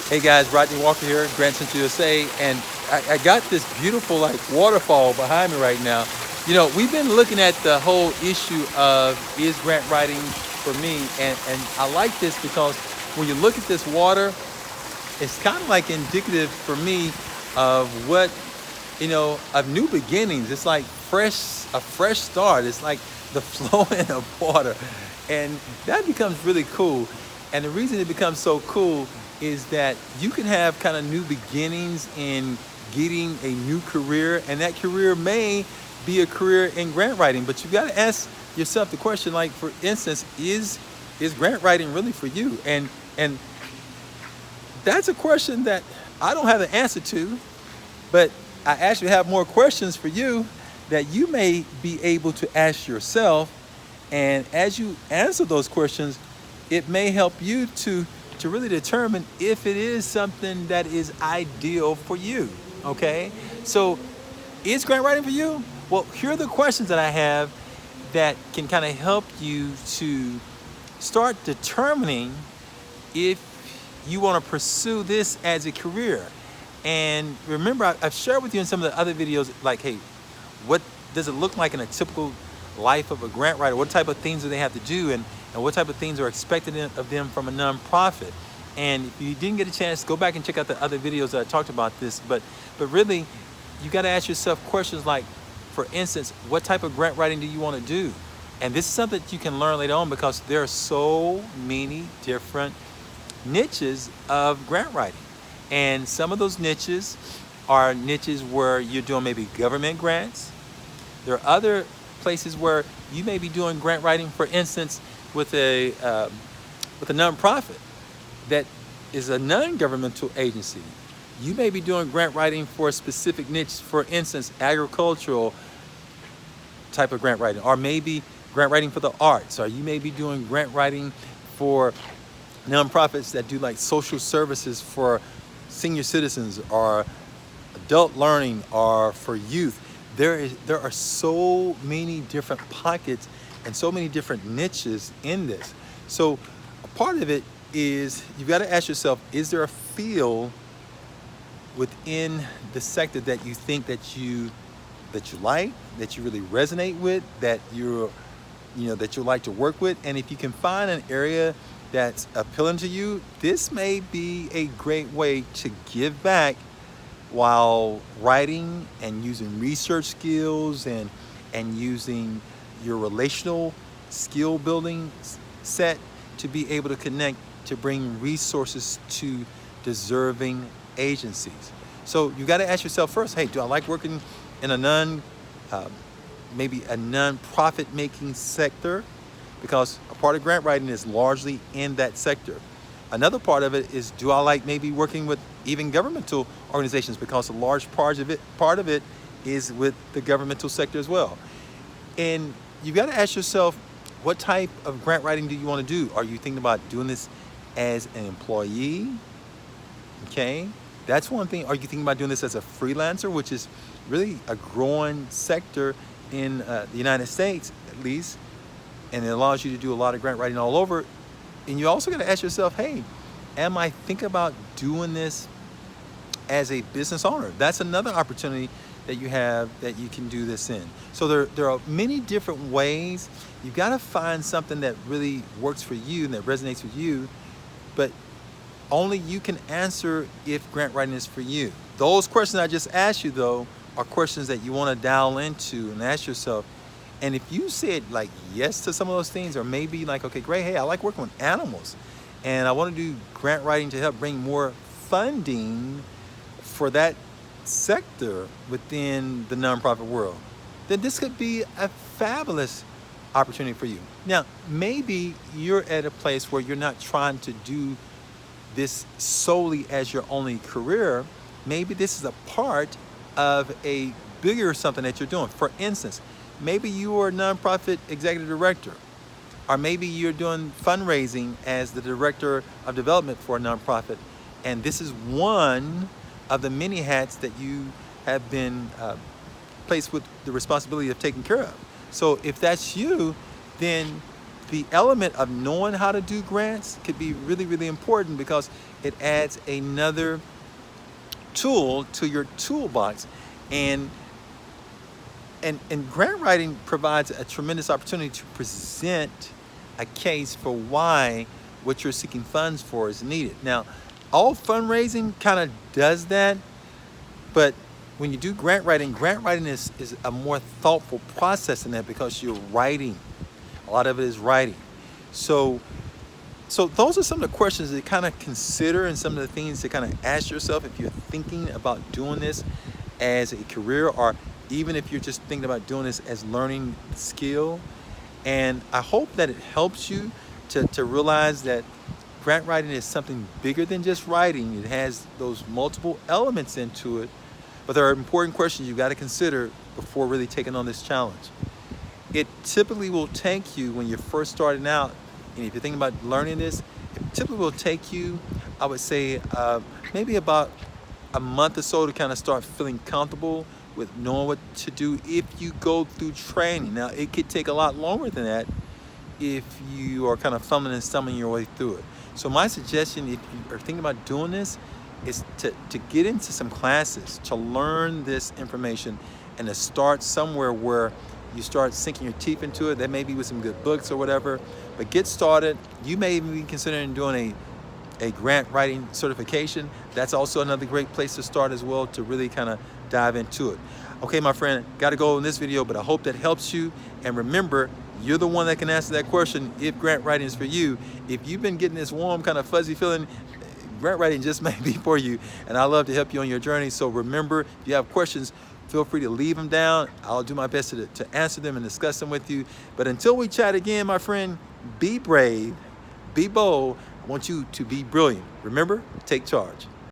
Hey guys, Rodney Walker here, Grand Central USA, and I got this beautiful waterfall behind me right now. We've been looking at the whole issue of is grant writing for me, and I like this because when you look at this water, it's kind of like indicative for me of what of new beginnings. It's like a fresh start. It's like the flowing of water, and that becomes really cool. And the reason it becomes so cool is that you can have kind of new beginnings in getting a new career, and that career may be a career in grant writing. But you got to ask yourself the question, like, for instance, is grant writing really for you? And that's a question that I don't have the answer to, but I actually have more questions for you that you may be able to ask yourself. And as you answer those questions, it may help you to really determine if it is something that is ideal for you. Okay? So is grant writing for you? Well, here are the questions that I have that can kind of help you to start determining if you want to pursue this as a career. And remember, I've shared with you in some of the other videos, like, hey, what does it look like in a typical life of a grant writer? What type of things do they have to do, and what type of things are expected of them from a nonprofit? And if you didn't get a chance, go back and check out the other videos that I talked about this. But really, you got to ask yourself questions like, for instance, what type of grant writing do you want to do? And this is something that you can learn later on, because there are so many different niches of grant writing. And some of those niches are niches where you're doing maybe government grants. There are other places where you may be doing grant writing, for instance, with a nonprofit that is a non-governmental agency. You may be doing grant writing for a specific niche, for instance, agricultural type of grant writing, or maybe grant writing for the arts, or you may be doing grant writing for nonprofits that do like social services for senior citizens, or adult learning, or for youth. There are so many different pockets and so many different niches in this. So a part of it is you've got to ask yourself, is there a field within the sector that you think that you like, that you really resonate with, that that you like to work with? And if you can find an area that's appealing to you, this may be a great way to give back while writing, and using research skills, and using your relational skill building set to be able to connect, to bring resources to deserving agencies. So you got to ask yourself first, hey, do I like working in a maybe a non-profit making sector? Because a part of grant writing is largely in that sector. Another part of it is, do I like maybe working with even governmental organizations? Because a large part of it is with the governmental sector as well. And you've got to ask yourself, what type of grant writing do you want to do? Are you thinking about doing this as an employee? Okay, that's one thing. Are you thinking about doing this as a freelancer, which is really a growing sector in the United States, at least, and it allows you to do a lot of grant writing all over? And you also got to ask yourself, hey, am I thinking about doing this as a business owner? That's another opportunity that you have, that you can do this in. So there are many different ways. You've got to find something that really works for you and that resonates with you, but only you can answer if grant writing is for you. Those questions I just asked you, though, are questions that you want to dial into and ask yourself. And if you said like yes to some of those things, or maybe like, okay, great, hey, I like working with animals, and I want to do grant writing to help bring more funding for that sector within the nonprofit world, then this could be a fabulous opportunity for you. Now, maybe you're at a place where you're not trying to do this solely as your only career. Maybe this is a part of a bigger something that you're doing. For instance, maybe you are a nonprofit executive director, or maybe you're doing fundraising as the director of development for a nonprofit, and this is one of the many hats that you have been placed with the responsibility of taking care of. So if that's you, then the element of knowing how to do grants could be really, really important because it adds another tool to your toolbox. And and grant writing provides a tremendous opportunity to present a case for why what you're seeking funds for is needed. Now, all fundraising kind of does that, but when you do grant writing is a more thoughtful process than that because you're writing. A lot of it is writing. So so those are some of the questions to kind of consider and some of the things to kind of ask yourself if you're thinking about doing this as a career, or even if you're just thinking about doing this as learning skill. And I hope that it helps you to realize that grant writing is something bigger than just writing. It has those multiple elements into it, but there are important questions you got to consider before really taking on this challenge. It typically will take you, when you're first starting out, and if you're thinking about learning this, it typically will take you, I would say, maybe about a month or so to kind of start feeling comfortable with knowing what to do if you go through training. Now, it could take a lot longer than that if you are kind of fumbling and stumbling your way through it. So my suggestion, if you are thinking about doing this, is to get into some classes, to learn this information, and to start somewhere where you start sinking your teeth into it. That may be with some good books or whatever, but get started. You may even be considering doing a grant writing certification. That's also another great place to start as well, to really kind of dive into it. Okay, my friend, got to go in this video, but I hope that helps you. And remember, you're the one that can answer that question if grant writing is for you. If you've been getting this warm, kind of fuzzy feeling, grant writing just may be for you. And I'd love to help you on your journey. So remember, if you have questions, feel free to leave them down. I'll do my best to answer them and discuss them with you. But until we chat again, my friend, be brave, be bold. I want you to be brilliant. Remember, take charge.